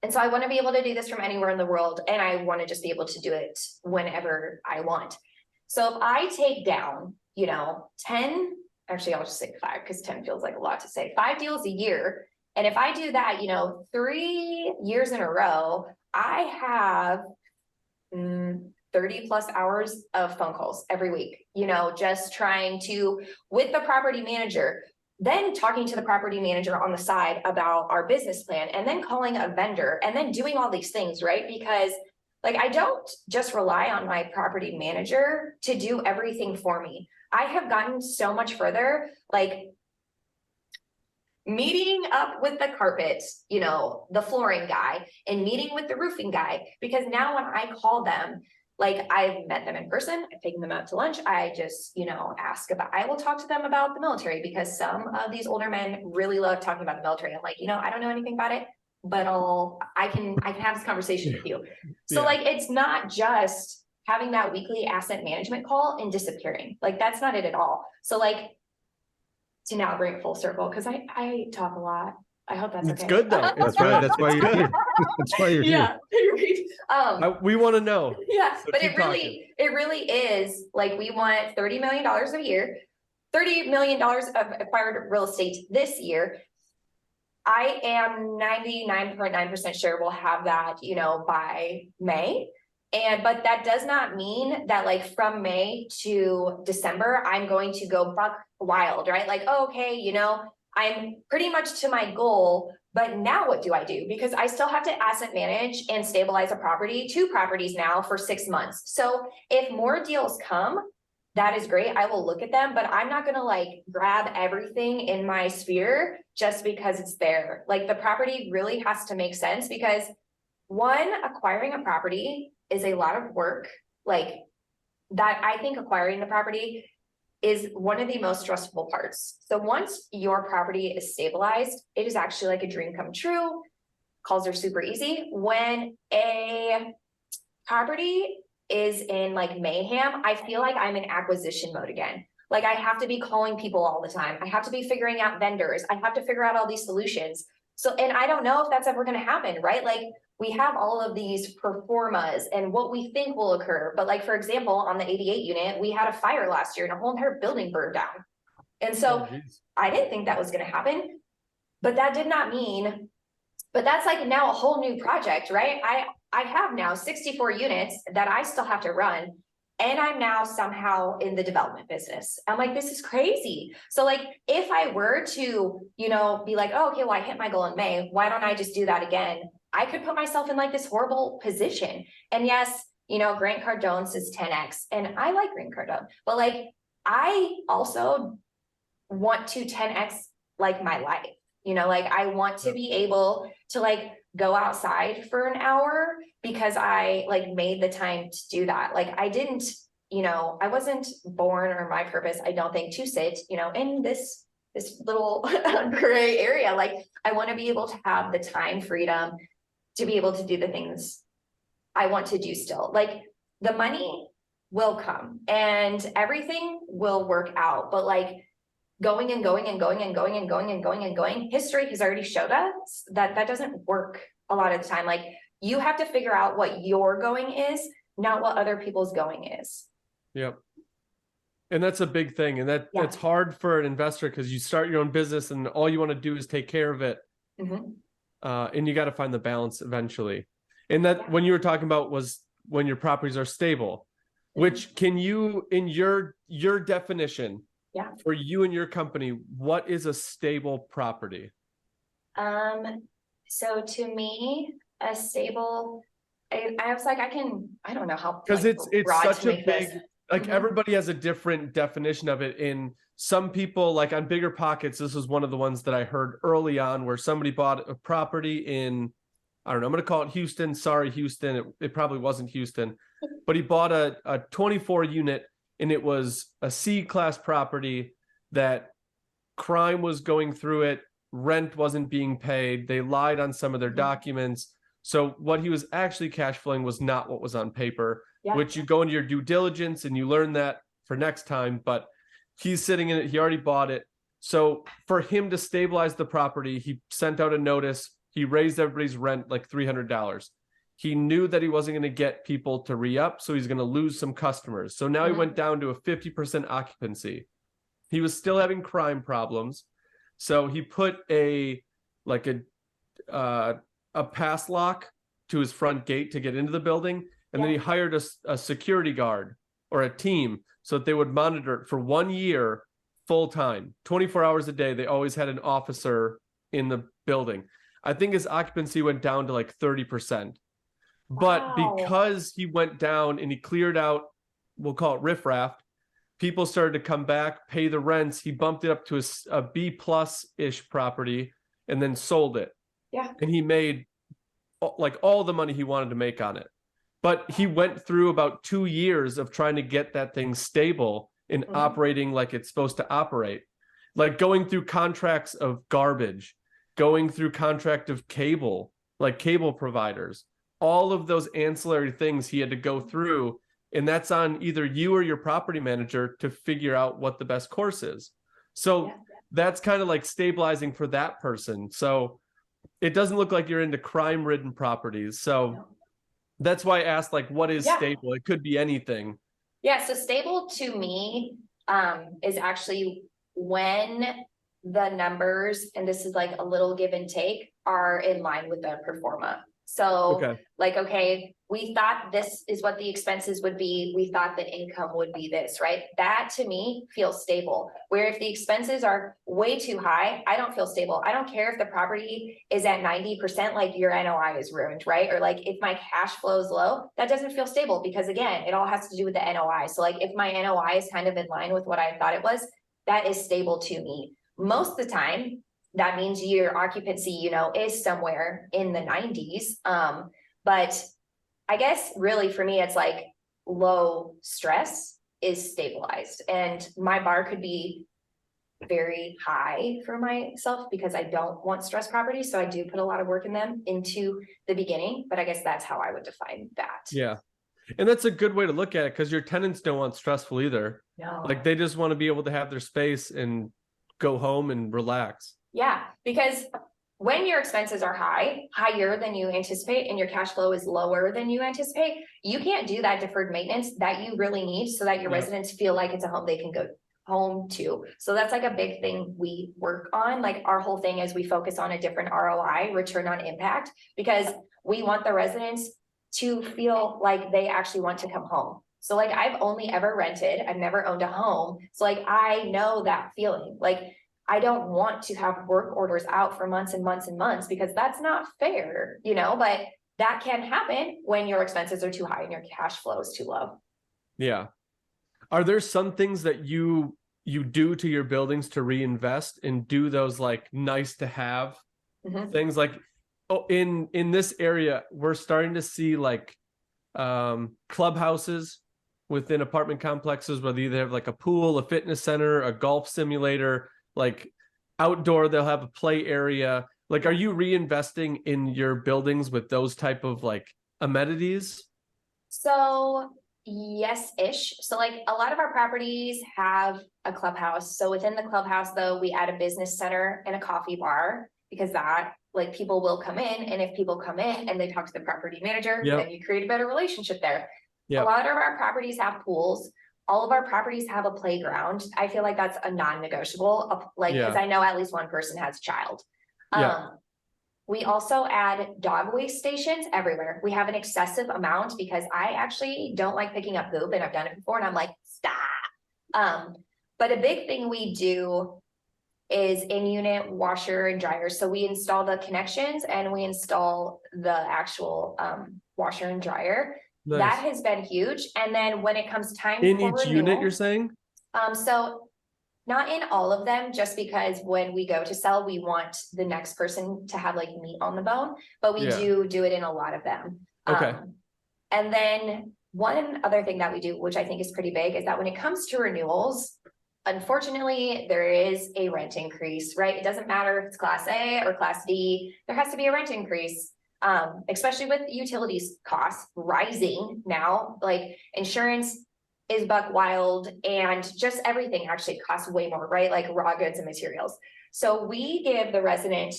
And so I want to be able to do this from anywhere in the world. And I want to just be able to do it whenever I want. So if I take down, you know, 10, actually, I'll just say 5 because 10 feels like a lot to say, 5 deals a year. And if I do that, you know, 3 years in a row, I have 30 plus hours of phone calls every week, you know, just trying to, with the property manager, then talking to the property manager on the side about our business plan, and then calling a vendor, and then doing all these things, right? Because like, I don't just rely on my property manager to do everything for me. I have gotten so much further, like meeting up with the carpet, you know, the flooring guy, and meeting with the roofing guy, because now when I call them, like I've met them in person, I've taken them out to lunch. I just, you know, I will talk to them about the military, because some of these older men really love talking about the military. I'm like, you know, I don't know anything about it, but I can have this conversation with you. So like, it's not just having that weekly asset management call and disappearing. Like, that's not it at all. So like, to now bring it full circle, because I talk a lot. I hope that's It's okay. good though. That's right. That's why you're here. That's why you're here. Yeah. We want to know. Yeah, So but keep it really is like, we want $30 million a year, $30 million of acquired real estate this year. I am 99.9% sure we'll have that, you know, by May. But that does not mean that like from May to December, I'm going to go buck wild, right? Like, oh, okay, you know, I'm pretty much to my goal, but now what do I do? Because I still have to asset manage and stabilize a property, 2 properties now for 6 months. So if more deals come, that is great. I will look at them, but I'm not going to like grab everything in my sphere just because it's there. Like, the property really has to make sense, because one, acquiring a property is a lot of work. Like that, I think acquiring the property is one of the most stressful parts. So once your property is stabilized, it is actually like a dream come true. Calls are super easy. When a property is in like mayhem, I feel like I'm in acquisition mode again. Like, I have to be calling people all the time. I have to be figuring out vendors. I have to figure out all these solutions. So, and I don't know if that's ever going to happen, right? Like we have all of these performas and what we think will occur. But like, for example, on the 88 unit, we had a fire last year and a whole entire building burned down. And so I didn't think that was going to happen, but that did not mean, but that's like now a whole new project, right? I have now 64 units that I still have to run. And I'm now somehow in the development business. I'm like, this is crazy. So like, if I were to, you know, be like, oh, okay, well, I hit my goal in May. Why don't I just do that again? I could put myself in like this horrible position. And yes, you know, Grant Cardone says 10X and I like Grant Cardone, but like, I also want to 10X like my life, you know, like I want to be able to like go outside for an hour because I like made the time to do that. Like I didn't, you know, I wasn't born or my purpose, I don't think, to sit, you know, in this little gray area. Like I want to be able to have the time freedom to be able to do the things I want to do still. Like the money will come and everything will work out, but like going and going and going and going and going and going and going, history has already showed us that that doesn't work a lot of the time. Like you have to figure out what your going is, not what other people's going is. Yep. And that's a big thing. And that's hard for an investor because you start your own business and all you want to do is take care of it. And you got to find the balance eventually. And that when you were talking about was when your properties are stable, which can you, in your definition, for you and your company, what is a stable property? So to me, a stable, I was like, I don't know how, because like, it's such a big, this. like everybody has a different definition of it. In some people, like on Bigger Pockets, this was one of the ones that I heard early on where somebody bought a property in, I don't know, I'm going to call it Houston. Sorry, Houston. It probably wasn't Houston, but he bought a 24 unit and it was a C-class property that crime was going through it. Rent wasn't being paid. They lied on some of their documents. So what he was actually cash flowing was not what was on paper, which you go into your due diligence and you learn that for next time, but he's sitting in it. He already bought it. So for him to stabilize the property, he sent out a notice. He raised everybody's rent like $300. He knew that he wasn't going to get people to re-up, so he's going to lose some customers. So now he went down to a 50% occupancy. He was still having crime problems. So he put a pass lock to his front gate to get into the building. And then he hired a security guard or a team so that they would monitor it for 1 year full time, 24 hours a day. They always had an officer in the building. I think his occupancy went down to like 30%. But because he went down and he cleared out, we'll call it riffraff, people started to come back, pay the rents. He bumped it up to a B+-ish property and then sold it. And he made like all the money he wanted to make on it. But he went through about 2 years of trying to get that thing stable and operating like it's supposed to operate. Like going through contracts of garbage, going through contract of cable, like cable providers, all of those ancillary things he had to go through. And that's on either you or your property manager to figure out what the best course is. So that's kind of like stabilizing for that person. So it doesn't look like you're into crime-ridden properties. So that's why I asked, like, what is stable? It could be anything. Yeah, so stable to me is actually when the numbers, and this is like a little give and take, are in line with the pro forma. So like, okay, we thought this is what the expenses would be. We thought that income would be this, right? That to me feels stable. Where if the expenses are way too high, I don't feel stable. I don't care if the property is at 90%, like your NOI is ruined, right? Or like if my cash flow is low, that doesn't feel stable because again, it all has to do with the NOI. So like if my NOI is kind of in line with what I thought it was, that is stable to me. Most of the time, that means your occupancy, you know, is somewhere in the 90s. But I guess really for me, it's like low stress is stabilized. And my bar could be very high for myself because I don't want stress properties. So I do put a lot of work in them into the beginning, but I guess that's how I would define that. Yeah. And that's a good way to look at it because your tenants don't want stressful either. No. Like they just want to be able to have their space and go home and relax. Yeah, because when your expenses are higher than you anticipate, and your cash flow is lower than you anticipate, you can't do that deferred maintenance that you really need so that your residents feel like it's a home they can go home to. So that's like a big thing we work on. Like our whole thing is we focus on a different ROI, return on impact, because we want the residents to feel like they actually want to come home. So like I've only ever rented, I've never owned a home. So like I know that feeling. Like I don't want to have work orders out for months and months and months, because that's not fair, you know, but that can happen when your expenses are too high and your cash flow is too low. Yeah. Are there some things that you do to your buildings to reinvest and do those like nice to have things? Like, oh, in this area, we're starting to see like clubhouses within apartment complexes where they either have like a pool, a fitness center, a golf simulator, like outdoor, they'll have a play area. Like, are you reinvesting in your buildings with those type of like amenities? So yes-ish. So like a lot of our properties have a clubhouse. So within the clubhouse though, we add a business center and a coffee bar, because that like people will come in, and if people come in and they talk to the property manager, then you create a better relationship there. A lot of our properties have pools. All of our properties have a playground. I feel like that's a non-negotiable, like, because I know at least one person has a child. We also add dog waste stations everywhere. We have an excessive amount because I actually don't like picking up poop, and I've done it before and I'm like, stop. But a big thing we do is in-unit washer and dryer. So we install the connections and we install the actual washer and dryer. Nice. That has been huge. And then when it comes time in for each renewal, unit, you're saying? So not in all of them, just because when we go to sell, we want the next person to have like meat on the bone, but we do it in a lot of them. Okay. And then one other thing that we do, which I think is pretty big, is that when it comes to renewals, unfortunately, there is a rent increase, right? It doesn't matter if it's class A or class D, there has to be a rent increase. Especially with utilities costs rising now, like insurance is buck wild, and just everything actually costs way more, right? Like raw goods and materials. So we give the resident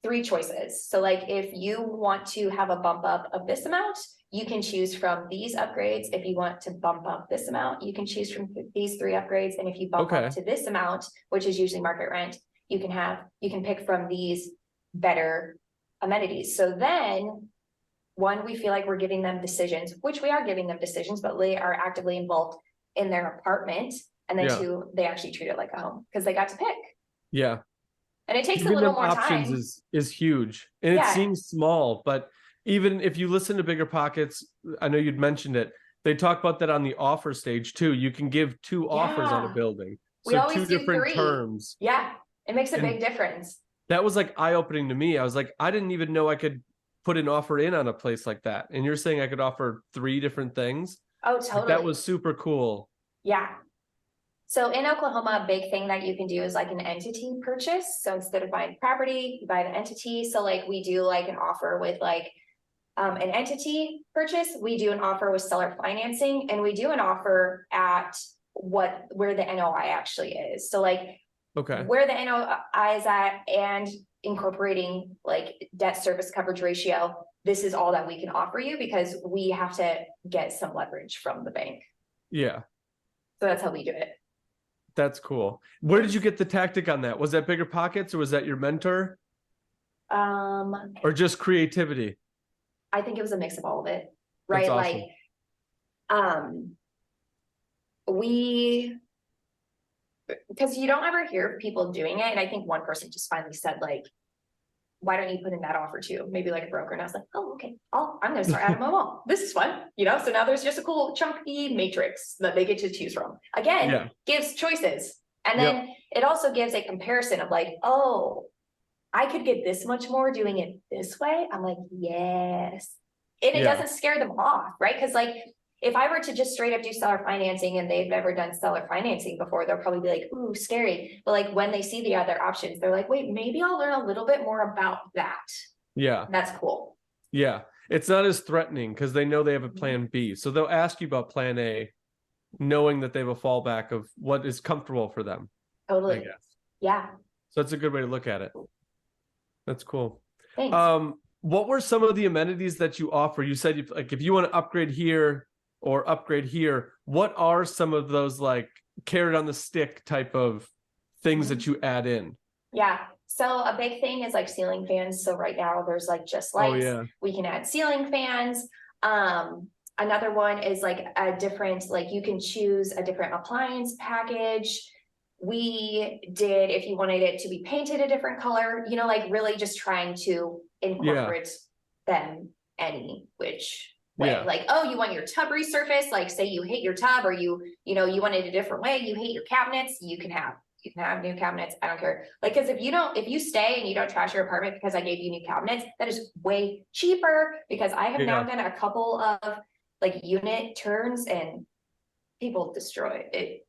3 choices. So like if you want to have a bump up of this amount, you can choose from these upgrades. If you want to bump up this amount, you can choose from these 3 upgrades. And if you bump up to this amount, which is usually market rent, you can pick from these better amenities. So then, one, we feel like we're giving them decisions, which we are giving them decisions, but they are actively involved in their apartment. And then 2, they actually treat it like a home because they got to pick. Yeah. And it takes Giving a little them more options time. is huge. And it seems small, but even if you listen to Bigger Pockets, I know you'd mentioned it, they talk about that on the offer stage too. You can give 2 offers on a building. We So always 2 do different 3. terms. Yeah, it makes a big difference. That was like eye-opening to me. I was like, I didn't even know I could put an offer in on a place like that. And you're saying I could offer 3 different things? Oh, totally. Like, that was super cool. Yeah. So in Oklahoma, a big thing that you can do is like an entity purchase. So instead of buying property, you buy the entity. So like we do like an offer with like an entity purchase. We do an offer with seller financing, and we do an offer at where the NOI actually is. So like where the NOI is at, and incorporating like debt service coverage ratio, this is all that we can offer you, because we have to get some leverage from the bank. Yeah. So that's how we do it. That's cool. Where did you get the tactic on that? Was that Bigger Pockets, or was that your mentor? Or just creativity? I think it was a mix of all of it, right? Awesome. Like, because you don't ever hear of people doing it. And I think one person just finally said, like, why don't you put in that offer too? Maybe like a broker. And I was like, oh, okay. I'm going to start adding my wall. This is fun. You know, so now there's just a cool chunky matrix that they get to choose from. Again, gives choices. And then it also gives a comparison of like, oh, I could get this much more doing it this way. I'm like, yes. And it doesn't scare them off, right? Because like, if I were to just straight up do seller financing and they've never done seller financing before, they'll probably be like, ooh, scary. But like when they see the other options, they're like, wait, maybe I'll learn a little bit more about that. Yeah. And that's cool. Yeah. It's not as threatening because they know they have a plan B. So they'll ask you about plan A, knowing that they have a fallback of what is comfortable for them. Totally. I guess. Yeah. So that's a good way to look at it. That's cool. Thanks. What were some of the amenities that you offer? You said like if you want to upgrade here or upgrade here, what are some of those like carrot on the stick type of things that you add in? Yeah. So a big thing is like ceiling fans. So right now there's like just lights. Oh, yeah. We can add ceiling fans. Another one is like a different, like you can choose a different appliance package. We did, if you wanted it to be painted a different color, you know, like really just trying to incorporate them any which way. Yeah. Like, oh, you want your tub resurfaced, like say you hate your tub, or you know, you want it a different way, you hate your cabinets, you can have new cabinets. I don't care. Like, cause if you stay and you don't trash your apartment because I gave you new cabinets, that is way cheaper, because I have now done a couple of like unit turns and people destroy it.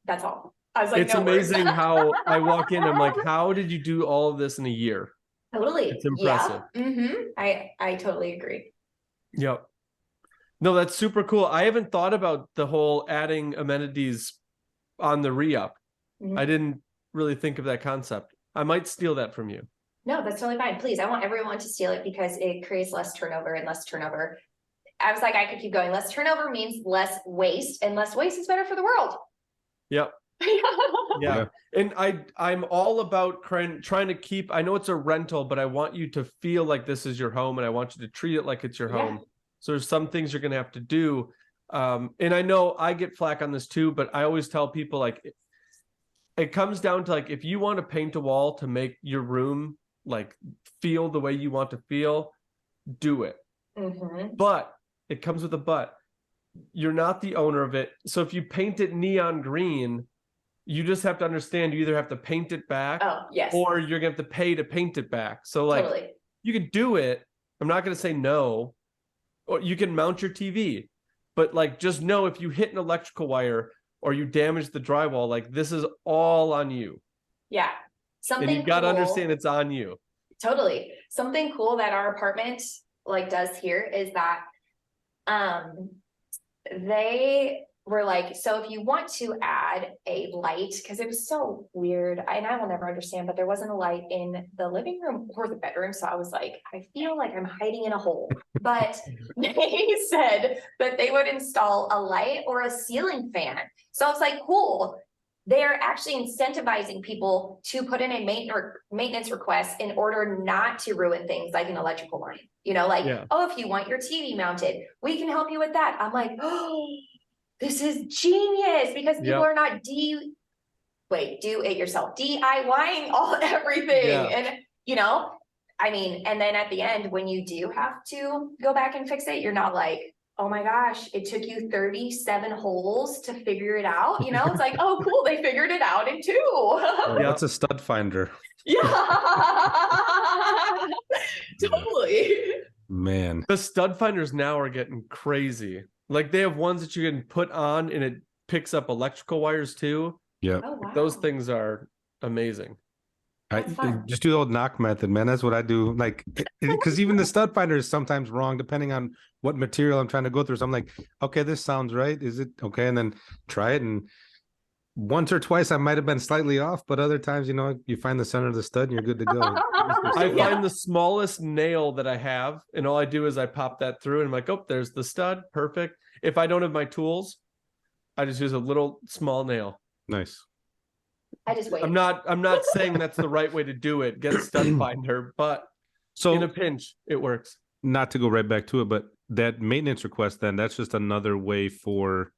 That's all. I was like, it's no amazing words. how I walk in, I'm like, how did you do all of this in a year? Totally. It's impressive. Yeah. I totally agree. Yep. No, that's super cool. I haven't thought about the whole adding amenities on the re-up. I didn't really think of that concept. I might steal that from you. No, that's totally fine. Please. I want everyone to steal it because it creates less turnover, and less turnover. I was like, I could keep going. Less turnover means less waste, and less waste is better for the world. Yep. Yeah. And I'm all about trying to keep, I know it's a rental, but I want you to feel like this is your home, and I want you to treat it like it's your home. So there's some things you're going to have to do. And I know I get flack on this too, but I always tell people like, it comes down to like, if you want to paint a wall to make your room like feel the way you want to feel, do it. But it comes with a but. You're not the owner of it. So if you paint it neon green, you just have to understand you either have to paint it back or you're gonna have to pay to paint it back. So like you could do it. I'm not gonna say no. Or you can mount your TV. But like just know if you hit an electrical wire or you damage the drywall, like this is all on you. Yeah. Something and you gotta understand it's on you. Totally. Something cool that our apartment like does here is that they were like, so if you want to add a light, because it was so weird, and I will never understand, but there wasn't a light in the living room or the bedroom. So I was like, I feel like I'm hiding in a hole. But they said that they would install a light or a ceiling fan. So I was like, cool. They're actually incentivizing people to put in a maintenance request in order not to ruin things like an electrical line. You know, like, oh, if you want your TV mounted, we can help you with that. I'm like, oh, this is genius, because people are not do it yourself, DIYing everything. And, you know, I mean, and then at the end, when you do have to go back and fix it, you're not like, oh my gosh, it took you 37 holes to figure it out. You know, it's like, oh, cool, they figured it out in 2. What's a stud finder? Totally. Man. The stud finders now are getting crazy. Like they have ones that you can put on and it picks up electrical wires too. Yeah. Oh, wow. Those things are amazing. I just do the old knock method, man. That's what I do. Like, because even the stud finder is sometimes wrong depending on what material I'm trying to go through. So I'm like, okay, this sounds right. Is it okay? And then try it. And once or twice I might have been slightly off, but other times, you know, you find the center of the stud and you're good to go. I find the smallest nail that I have, and all I do is I pop that through and I'm like, oh, there's the stud. Perfect. If I don't have my tools, I just use a little small nail. Nice. I just wait. I'm not saying that's the right way to do it. Get a stud finder, but so in a pinch, it works. Not to go right back to it, but that maintenance request, then that's just another way for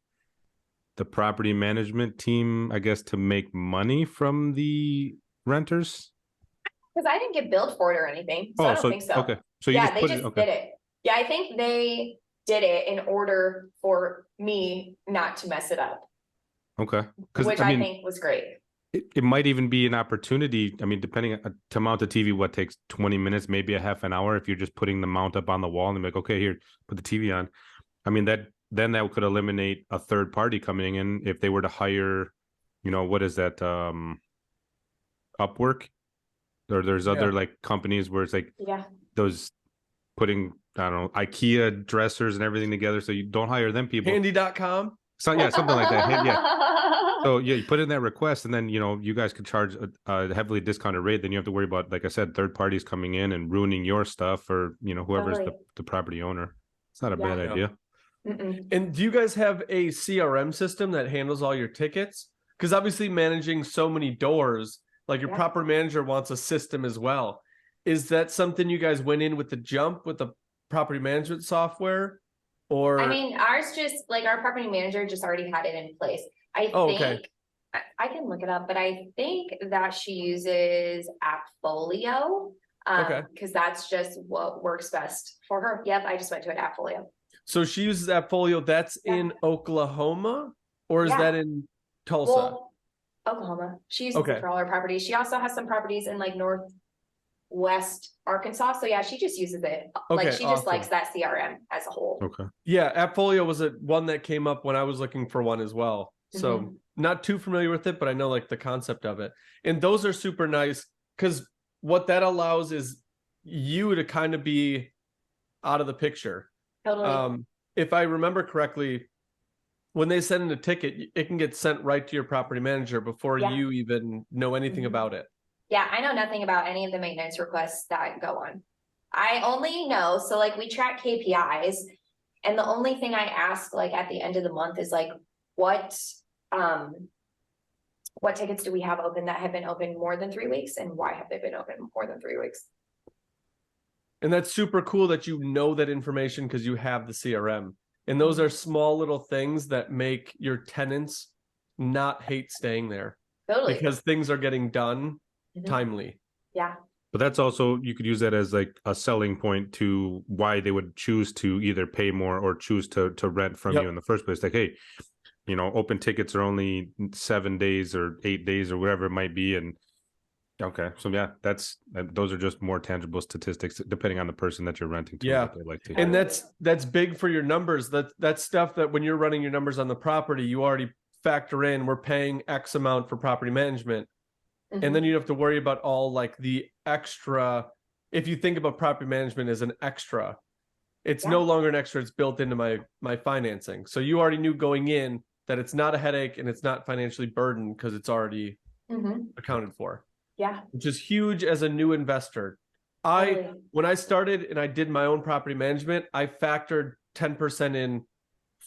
the property management team, I guess, to make money from the renters. Because I didn't get billed for it or anything. So I don't think so. Okay. So you they just did it. Yeah, I think they did it in order for me not to mess it up. Okay. Which I think was great. It might even be an opportunity. I mean, depending to mount a TV, what takes 20 minutes, maybe a half an hour. If you're just putting the mount up on the wall and they're like, okay, here, put the TV on. I mean, that could eliminate a third party coming in if they were to hire, you know, what is that? Upwork, or there's other like companies where it's like those putting, I don't know, IKEA dressers and everything together. So you don't hire them people. Handy.com. So yeah, something like that. So yeah, you put in that request, and then you guys could charge a heavily discounted rate. Then you have to worry about, like I said, third parties coming in and ruining your stuff, or whoever's Totally. the property owner. It's not a bad Yeah. idea. Mm-mm. And do you guys have a CRM system that handles all your tickets? Because obviously managing so many doors, like your Yeah. property manager wants a system as well. Is that something you guys went in with the jump with the property management software? Or I mean, ours just like our property manager just already had it in place. I think okay. I can look it up, but I think that she uses Appfolio. Okay. Because that's just what works best for her. Yep, I just went to an Appfolio. So she uses Appfolio. That's in Oklahoma, or is Yeah. that in Tulsa? Well, Oklahoma. She uses Okay. it for all her properties. She also has some properties in like Northwest Arkansas. So yeah, she just uses it. Like Okay, she just awesome. likes that CRM as a whole. Okay. Yeah, Appfolio was one that came up when I was looking for one as well. So not too familiar with it, but I know like the concept of it. And those are super nice because what that allows is you to kind of be out of the picture. Totally. If I remember correctly, when they send in a ticket, it can get sent right to your property manager before you even know anything about it. Yeah, I know nothing about any of the maintenance requests that go on. I only know, so like we track KPIs, and the only thing I ask like at the end of the month is like, what tickets do we have open that have been open more than 3 weeks, and why have they been open more than 3 weeks? And that's super cool that you know that information because you have the CRM. And those are small little things that make your tenants not hate staying there. Totally. Because things are getting done timely. Yeah. But that's also, you could use that as like a selling point to why they would choose to either pay more or choose to rent from you in the first place. Like, hey, open tickets are only 7 days or 8 days or whatever it might be. And okay, so yeah, those are just more tangible statistics depending on the person that you're renting to. Yeah, what they like to and hear. that's big for your numbers. That's stuff that when you're running your numbers on the property, you already factor in we're paying X amount for property management, and then you have to worry about all like the extra. If you think about property management as an extra, it's no longer an extra. It's built into my financing. So you already knew going in that it's not a headache and it's not financially burdened because it's already accounted for. Yeah. Which is huge as a new investor. When I started and I did my own property management, I factored 10% in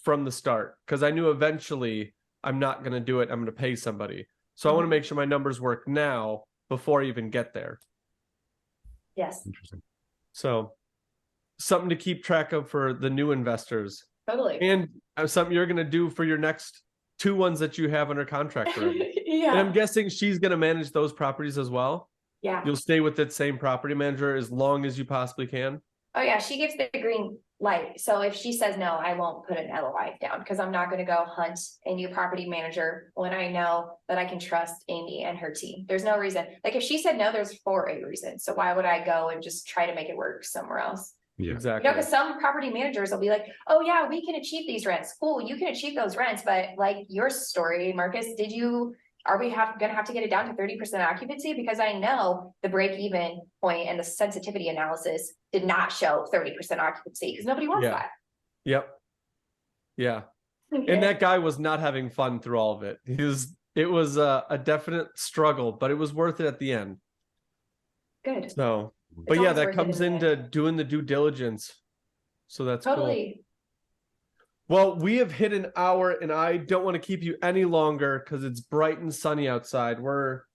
from the start because I knew eventually I'm not going to do it. I'm going to pay somebody. So I want to make sure my numbers work now before I even get there. Yes. Interesting. So something to keep track of for the new investors. Totally. And something you're going to do for your next 2 ones that you have under contract already. And I'm guessing she's going to manage those properties as well. Yeah. You'll stay with that same property manager as long as you possibly can. Oh yeah, she gives the green light. So if she says no, I won't put an LOI down because I'm not going to go hunt a new property manager when I know that I can trust Amy and her team. There's no reason. Like if she said no, there's for a reason. So why would I go and just try to make it work somewhere else? Yeah, exactly. Because some property managers will be like, oh yeah, we can achieve these rents. Cool, you can achieve those rents. But like your story, Marcus, are we gonna have to get it down to 30% occupancy? Because I know the break-even point and the sensitivity analysis did not show 30% occupancy because nobody wants that. Yep. Yeah. And that guy was not having fun through all of it. It was a definite struggle, but it was worth it at the end. Good. So, but yeah, that comes into doing the due diligence. So that's totally cool. Well, we have hit an hour and I don't want to keep you any longer because it's bright and sunny outside. We're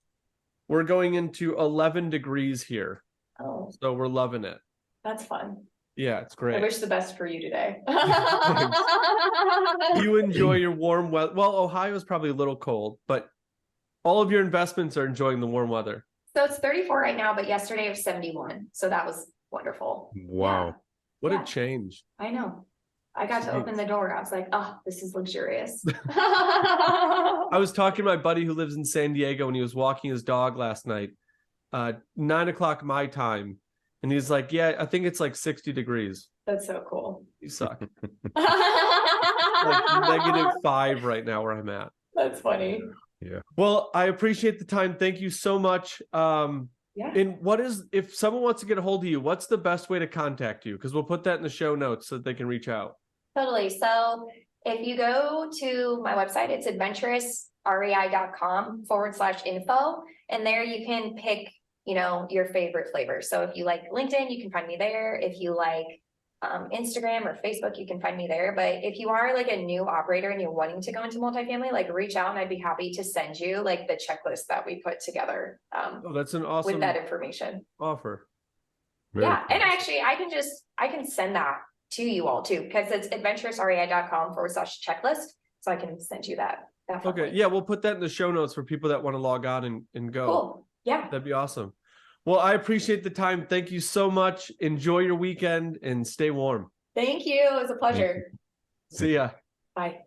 going into 11 degrees here. Oh. So we're loving it. That's fun. Yeah, it's great. I wish the best for you today. You enjoy your warm weather. Well, Ohio's probably a little cold, but all of your investments are enjoying the warm weather. So it's 34 right now, but yesterday it was 71. So that was wonderful. Wow. Yeah. What a change. I know. I got to open the door. I was like, oh, this is luxurious. I was talking to my buddy who lives in San Diego and he was walking his dog last night, 9:00 my time. And he's like, yeah, I think it's like 60 degrees. That's so cool. You suck. Like -5 right now where I'm at. That's funny. Yeah. Well, I appreciate the time. Thank you so much. Yeah. And if someone wants to get a hold of you, what's the best way to contact you? Because we'll put that in the show notes so that they can reach out. Totally. So If you go to my website, it's adventurousrei.com/info. And there you can pick, you know, your favorite flavor. So if you like LinkedIn, you can find me there. If you like Instagram or Facebook, you can find me there. But if you are like a new operator and you're wanting to go into multifamily, like reach out and I'd be happy to send you like the checklist that we put together. Oh, that's an awesome with that information. offer. Very Yeah. cool. And actually I can send that to you all too, because it's adventurousrei.com/checklist. So I can send you that. Okay. Yeah. We'll put that in the show notes for people that want to log on and go. Cool. Yeah. That'd be awesome. Well, I appreciate the time. Thank you so much. Enjoy your weekend and stay warm. Thank you. It was a pleasure. See ya. Bye.